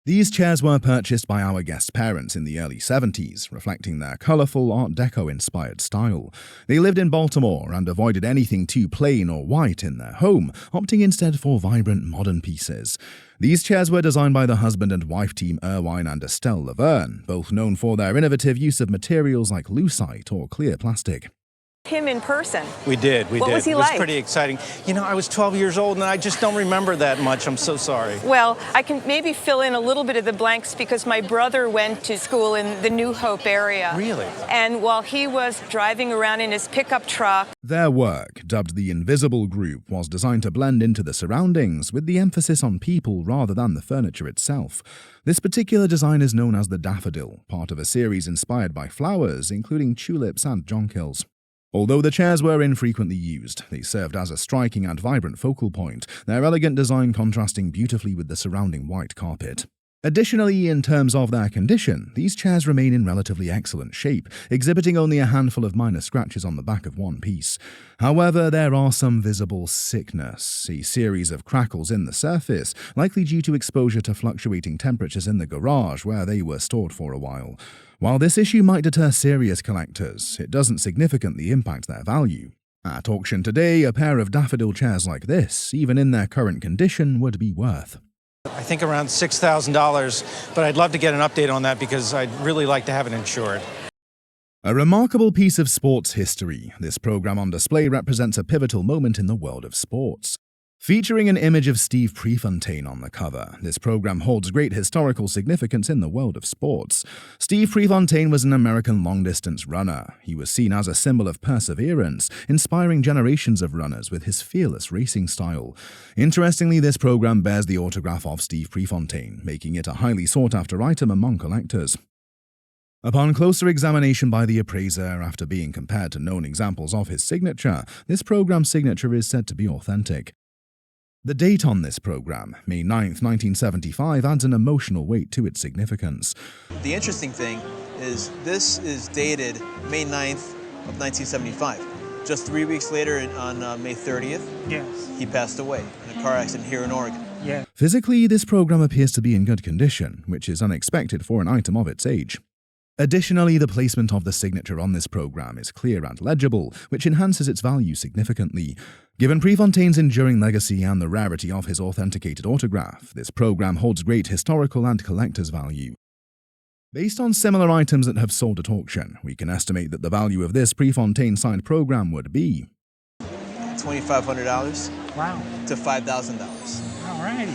These chairs were purchased by our guest's parents in the early 70s, reflecting their colorful Art Deco-inspired style. They lived in Baltimore and avoided anything too plain or white in their home, opting instead for vibrant modern pieces. These chairs were designed by the husband and wife team Irwine and Estelle Laverne, both known for their innovative use of materials like lucite or clear plastic. Him in person. We did. What was he like? It was pretty exciting. You know, I was 12 years old and I just don't remember that much. I'm so sorry. Well, I can maybe fill in a little bit of the blanks because my brother went to school in the New Hope area. Really? And while he was driving around in his pickup truck. Their work, dubbed the Invisible Group, was designed to blend into the surroundings with the emphasis on people rather than the furniture itself. This particular design is known as the Daffodil, part of a series inspired by flowers, including tulips and jonquils. Although the chairs were infrequently used, they served as a striking and vibrant focal point, their elegant design contrasting beautifully with the surrounding white carpet. Additionally, in terms of their condition, these chairs remain in relatively excellent shape, exhibiting only a handful of minor scratches on the back of one piece. However, there are some visible sickness, a series of crackles in the surface, likely due to exposure to fluctuating temperatures in the garage where they were stored for a while. While this issue might deter serious collectors, it doesn't significantly impact their value. At auction today, a pair of daffodil chairs like this, even in their current condition, would be worth I think around $6,000, but I'd love to get an update on that because I'd really like to have it insured. A remarkable piece of sports history, this program on display represents a pivotal moment in the world of sports. Featuring an image of Steve Prefontaine on the cover, this program holds great historical significance in the world of sports. Steve Prefontaine was an American long-distance runner. He was seen as a symbol of perseverance, inspiring generations of runners with his fearless racing style. Interestingly, this program bears the autograph of Steve Prefontaine, making it a highly sought-after item among collectors. Upon closer examination by the appraiser, after being compared to known examples of his signature, this program's signature is said to be authentic. The date on this program, May 9, 1975, adds an emotional weight to its significance. The interesting thing is this is dated May 9th of 1975. Just 3 weeks later, on May 30th, he passed away in a car accident here in Oregon. Physically, this program appears to be in good condition, which is unexpected for an item of its age. Additionally, the placement of the signature on this program is clear and legible, which enhances its value significantly. Given Prefontaine's enduring legacy and the rarity of his authenticated autograph, this program holds great historical and collector's value. Based on similar items that have sold at auction, we can estimate that the value of this Prefontaine-signed program would be $2,500 to $5,000. All right.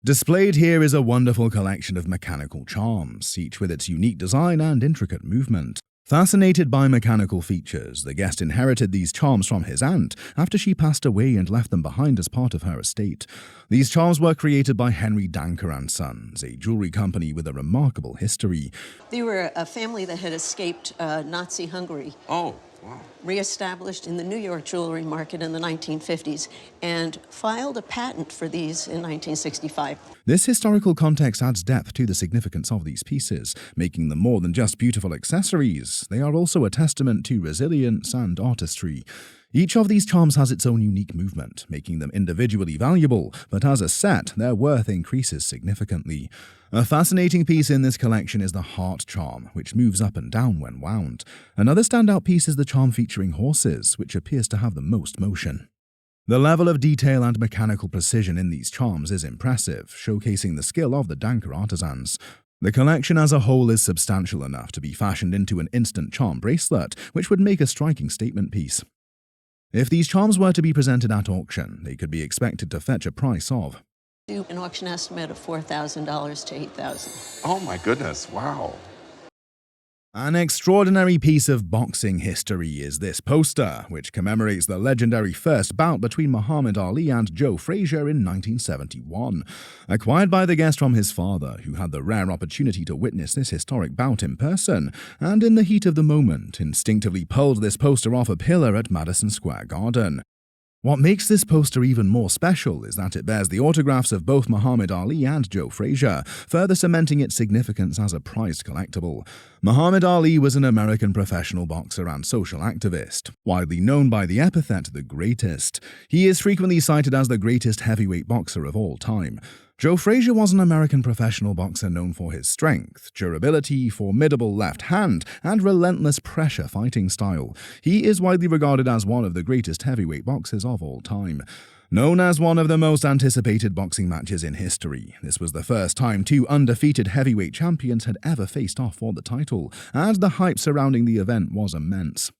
Displayed here is a wonderful collection of mechanical charms, each with its unique design and intricate movement. Fascinated by mechanical features, the guest inherited these charms from his aunt after she passed away and left them behind as part of her estate. These charms were created by Henry Danker and Sons, a jewelry company with a remarkable history. They were a family that had escaped Nazi Hungary. Oh, wow. Reestablished in the New York jewelry market in the 1950s and filed a patent for these in 1965. This historical context adds depth to the significance of these pieces, making them more than just beautiful accessories. They are also a testament to resilience and artistry. Each of these charms has its own unique movement, making them individually valuable, but as a set, their worth increases significantly. A fascinating piece in this collection is the heart charm, which moves up and down when wound. Another standout piece is the charm featuring horses, which appears to have the most motion. The level of detail and mechanical precision in these charms is impressive, showcasing the skill of the Danker artisans. The collection as a whole is substantial enough to be fashioned into an instant charm bracelet, which would make a striking statement piece. If these charms were to be presented at auction, they could be expected to fetch a price of An auction estimate of $4,000 to $8,000. Oh my goodness, wow. An extraordinary piece of boxing history is this poster, which commemorates the legendary first bout between Muhammad Ali and Joe Frazier in 1971. Acquired by the guest from his father, who had the rare opportunity to witness this historic bout in person, and in the heat of the moment, instinctively pulled this poster off a pillar at Madison Square Garden. What makes this poster even more special is that it bears the autographs of both Muhammad Ali and Joe Frazier, further cementing its significance as a prized collectible. Muhammad Ali was an American professional boxer and social activist, widely known by the epithet the greatest. He is frequently cited as the greatest heavyweight boxer of all time. Joe Frazier was an American professional boxer known for his strength, durability, formidable left hand, and relentless pressure fighting style. He is widely regarded as one of the greatest heavyweight boxers of all time. Known as one of the most anticipated boxing matches in history, this was the first time two undefeated heavyweight champions had ever faced off for the title, and the hype surrounding the event was immense.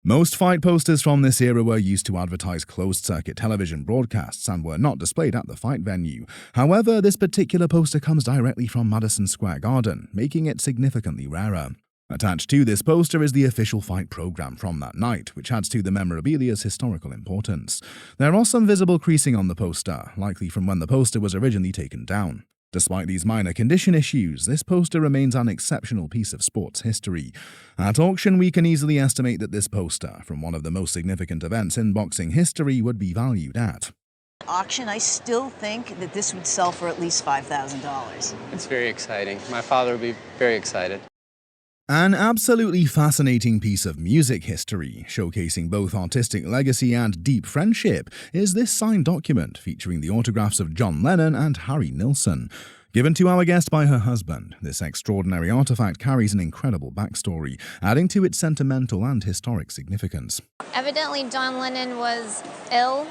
Most fight posters from this era were used to advertise closed-circuit television broadcasts and were not displayed at the fight venue. However, this particular poster comes directly from Madison Square Garden, making it significantly rarer. Attached to this poster is the official fight program from that night, which adds to the memorabilia's historical importance. There are some visible creasing on the poster, likely from when the poster was originally taken down. Despite these minor condition issues, this poster remains an exceptional piece of sports history. At auction, we can easily estimate that this poster, from one of the most significant events in boxing history, would be valued at. Auction, I still think that this would sell for at least $5,000. It's very exciting. My father would be very excited. An absolutely fascinating piece of music history, showcasing both artistic legacy and deep friendship, is this signed document featuring the autographs of John Lennon and Harry Nilsson. Given to our guest by her husband, this extraordinary artifact carries an incredible backstory, adding to its sentimental and historic significance. Evidently, John Lennon was ill,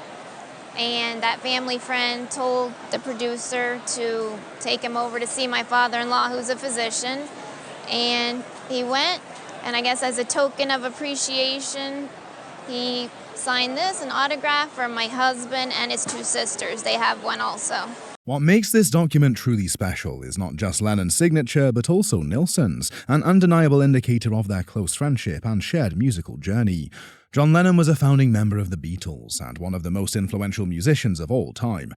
and that family friend told the producer to take him over to see my father-in-law, who's a physician. And he went, and I guess as a token of appreciation, he signed this, an autograph for my husband and his two sisters. They have one also. What makes this document truly special is not just Lennon's signature, but also Nilsson's, an undeniable indicator of their close friendship and shared musical journey. John Lennon was a founding member of the Beatles and one of the most influential musicians of all time.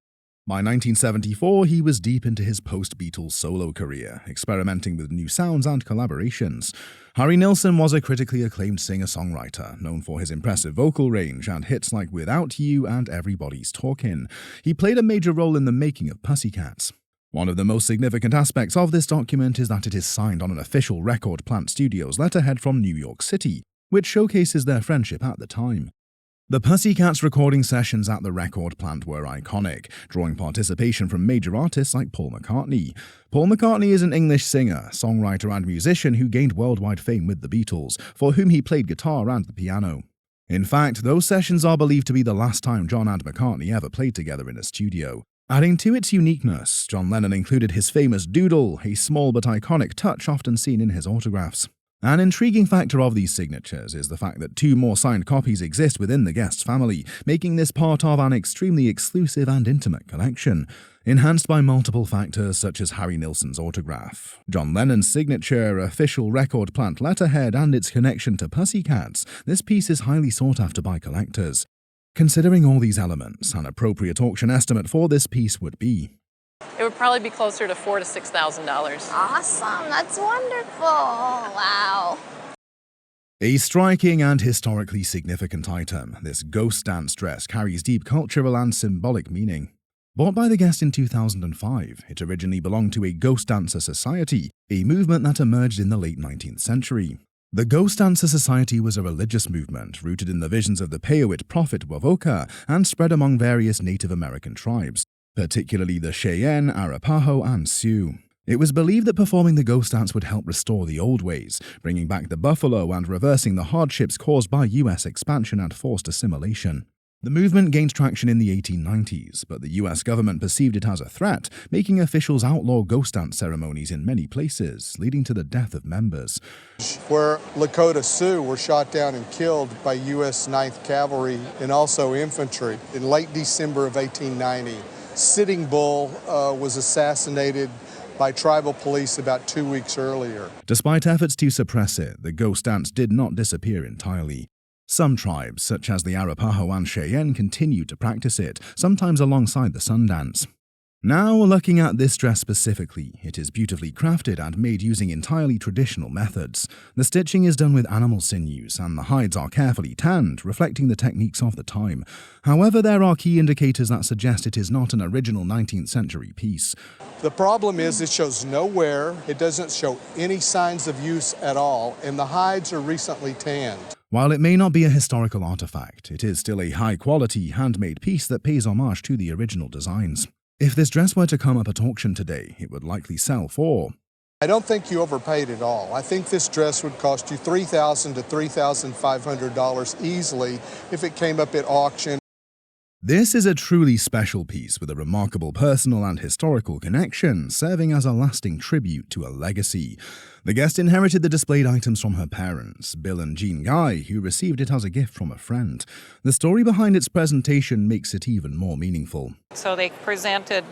By 1974, he was deep into his post-Beatles solo career, experimenting with new sounds and collaborations. Harry Nilsson was a critically acclaimed singer-songwriter, known for his impressive vocal range and hits like Without You and Everybody's Talkin'. He played a major role in the making of Pussycats. One of the most significant aspects of this document is that it is signed on an official Record Plant Studios letterhead from New York City, which showcases their friendship at the time. The Pussycats recording sessions at the record plant were iconic, drawing participation from major artists like Paul McCartney. Paul McCartney is an English singer, songwriter and musician who gained worldwide fame with the Beatles, for whom he played guitar and the piano. In fact, those sessions are believed to be the last time John and McCartney ever played together in a studio. Adding to its uniqueness, John Lennon included his famous doodle, a small but iconic touch often seen in his autographs. An intriguing factor of these signatures is the fact that two more signed copies exist within the guest's family, making this part of an extremely exclusive and intimate collection. Enhanced by multiple factors such as Harry Nilsson's autograph, John Lennon's signature, official Record Plant letterhead, and its connection to Pussycats, this piece is highly sought after by collectors. Considering all these elements, an appropriate auction estimate for this piece would be: it would probably be closer to $4,000 to $6,000. Awesome, that's wonderful. Wow. A striking and historically significant item, this ghost dance dress carries deep cultural and symbolic meaning. Bought by the guest in 2005, it originally belonged to a Ghost Dancer Society, a movement that emerged in the late 19th century. The Ghost Dancer Society was a religious movement rooted in the visions of the Paiute prophet Wovoka and spread among various Native American tribes, particularly the Cheyenne, Arapaho, and Sioux. It was believed that performing the ghost dance would help restore the old ways, bringing back the buffalo and reversing the hardships caused by U.S. expansion and forced assimilation. The movement gained traction in the 1890s, but the U.S. government perceived it as a threat, making officials outlaw ghost dance ceremonies in many places, leading to the death of members. Where Lakota Sioux were shot down and killed by U.S. 9th Cavalry and also infantry in late December of 1890. Sitting Bull was assassinated by tribal police about 2 weeks earlier. Despite efforts to suppress it, the ghost dance did not disappear entirely. Some tribes, such as the Arapaho and Cheyenne, continued to practice it, sometimes alongside the Sundance. Now, looking at this dress specifically, it is beautifully crafted and made using entirely traditional methods. The stitching is done with animal sinews, and the hides are carefully tanned, reflecting the techniques of the time. However, there are key indicators that suggest it is not an original 19th century piece. The problem is it shows no wear, it doesn't show any signs of use at all, and the hides are recently tanned. While it may not be a historical artifact, it is still a high-quality, handmade piece that pays homage to the original designs. If this dress were to come up at auction today, it would likely sell for. I don't think you overpaid at all. I think this dress would cost you $3,000 to $3,500 easily if it came up at auction. This is a truly special piece with a remarkable personal and historical connection, serving as a lasting tribute to a legacy. The guest inherited the displayed items from her parents, Bill and Jean Guy, who received it as a gift from a friend. The story behind its presentation makes it even more meaningful. So they presented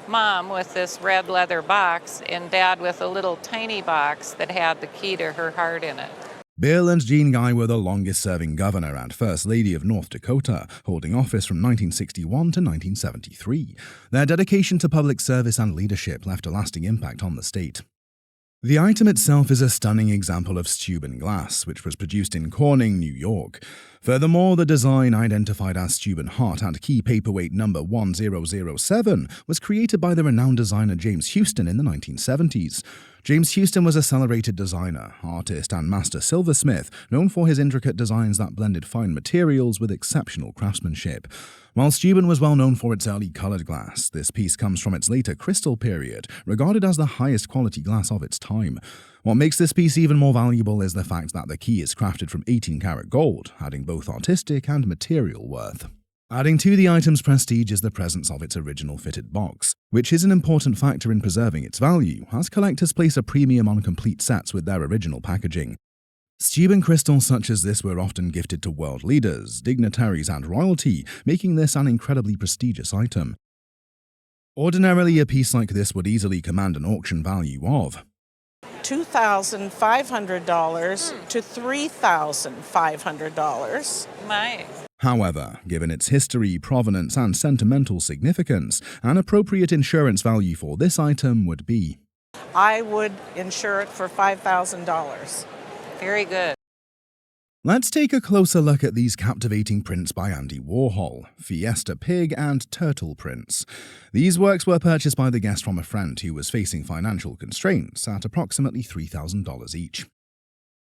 Mom with this red leather box and Dad with a little tiny box that had the key to her heart in it. Bill and Jean Guy were the longest-serving governor and First Lady of North Dakota, holding office from 1961 to 1973. Their dedication to public service and leadership left a lasting impact on the state. The item itself is a stunning example of Steuben glass, which was produced in Corning, New York. Furthermore, the design, identified as Steuben Heart and key paperweight number 1007, was created by the renowned designer James Houston in the 1970s. James Houston was a celebrated designer, artist, and master silversmith, known for his intricate designs that blended fine materials with exceptional craftsmanship. While Steuben was well known for its early colored glass, this piece comes from its later crystal period, regarded as the highest quality glass of its time. What makes this piece even more valuable is the fact that the key is crafted from 18-karat gold, adding both artistic and material worth. Adding to the item's prestige is the presence of its original fitted box, which is an important factor in preserving its value, as collectors place a premium on complete sets with their original packaging. Steuben crystals such as this were often gifted to world leaders, dignitaries, and royalty, making this an incredibly prestigious item. Ordinarily, a piece like this would easily command an auction value of $2,500 to $3,500. My. However, given its history, provenance, and sentimental significance, an appropriate insurance value for this item would be. I would insure it for $5,000. Very good. Let's take a closer look at these captivating prints by Andy Warhol, Fiesta Pig and Turtle prints. These works were purchased by the guest from a friend who was facing financial constraints at approximately $3,000 each.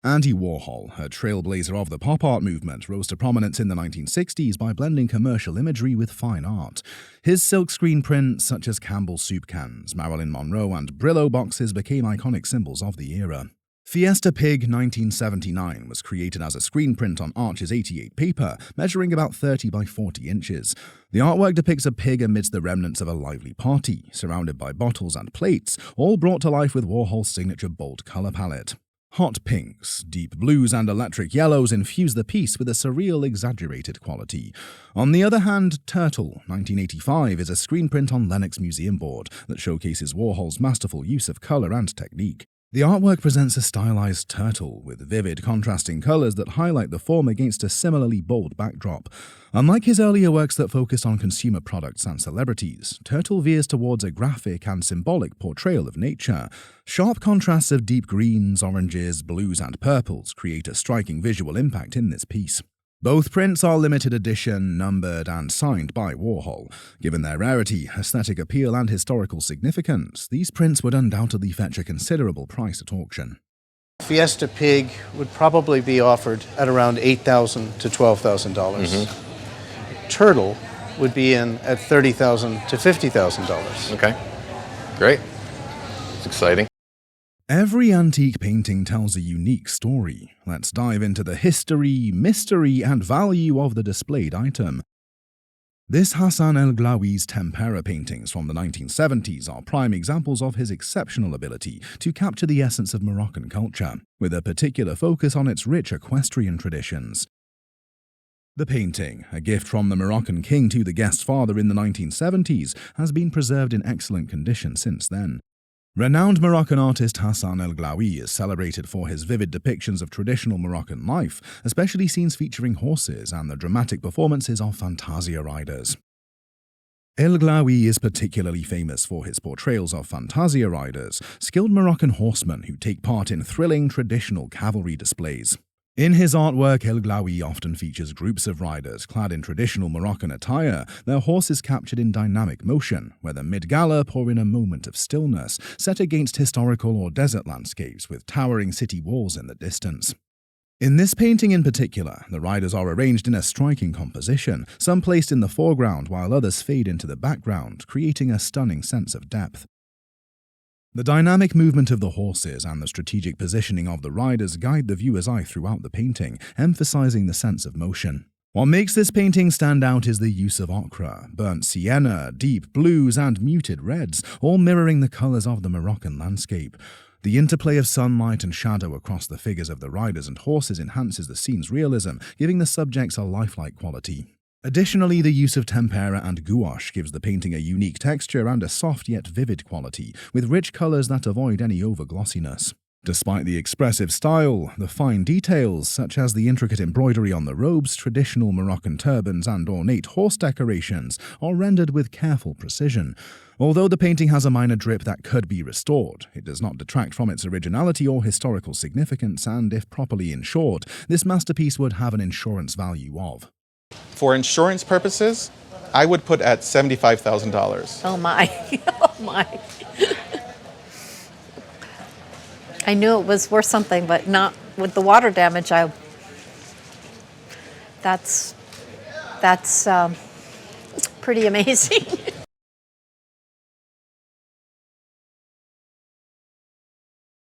Andy Warhol, a trailblazer of the pop art movement, rose to prominence in the 1960s by blending commercial imagery with fine art. His silkscreen prints, such as Campbell's soup cans, Marilyn Monroe, and Brillo boxes, became iconic symbols of the era. Fiesta Pig 1979 was created as a screen print on Arches 88 paper, measuring about 30 by 40 inches. The artwork depicts a pig amidst the remnants of a lively party, surrounded by bottles and plates, all brought to life with Warhol's signature bold color palette. Hot pinks, deep blues, and electric yellows infuse the piece with a surreal, exaggerated quality. On the other hand, Turtle 1985 is a screen print on Lenox Museum board that showcases Warhol's masterful use of color and technique. The artwork presents a stylized turtle with vivid contrasting colors that highlight the form against a similarly bold backdrop. Unlike his earlier works that focused on consumer products and celebrities, Turtle veers towards a graphic and symbolic portrayal of nature. Sharp contrasts of deep greens, oranges, blues, and purples create a striking visual impact in this piece. Both prints are limited edition, numbered, and signed by Warhol. Given their rarity, aesthetic appeal, and historical significance, these prints would undoubtedly fetch a considerable price at auction. Fiesta Pig would probably be offered at around $8,000 to $12,000. Turtle would be in at $30,000 to $50,000. Okay, great. It's exciting. Every antique painting tells a unique story. Let's dive into the history, mystery, and value of the displayed item. This Hassan El Glawi's tempera paintings from the 1970s are prime examples of his exceptional ability to capture the essence of Moroccan culture, with a particular focus on its rich equestrian traditions. The painting, a gift from the Moroccan king to the guest's father in the 1970s, has been preserved in excellent condition since then. Renowned Moroccan artist Hassan El Glawi is celebrated for his vivid depictions of traditional Moroccan life, especially scenes featuring horses and the dramatic performances of fantasia riders. El Glawi is particularly famous for his portrayals of fantasia riders, skilled Moroccan horsemen who take part in thrilling traditional cavalry displays. In his artwork, El Glawi often features groups of riders clad in traditional Moroccan attire, their horses captured in dynamic motion, whether mid-gallop or in a moment of stillness, set against historical or desert landscapes with towering city walls in the distance. In this painting in particular, the riders are arranged in a striking composition, some placed in the foreground while others fade into the background, creating a stunning sense of depth. The dynamic movement of the horses and the strategic positioning of the riders guide the viewer's eye throughout the painting, emphasizing the sense of motion. What makes this painting stand out is the use of ochre, burnt sienna, deep blues, and muted reds, all mirroring the colors of the Moroccan landscape. The interplay of sunlight and shadow across the figures of the riders and horses enhances the scene's realism, giving the subjects a lifelike quality. Additionally, the use of tempera and gouache gives the painting a unique texture and a soft yet vivid quality, with rich colors that avoid any over-glossiness. Despite the expressive style, the fine details, such as the intricate embroidery on the robes, traditional Moroccan turbans, and ornate horse decorations, are rendered with careful precision. Although the painting has a minor drip that could be restored, it does not detract from its originality or historical significance, and if properly insured, this masterpiece would have an insurance value of. For insurance purposes, I would put at $75,000. Oh my, oh my. I knew it was worth something, but not with the water damage. That's pretty amazing.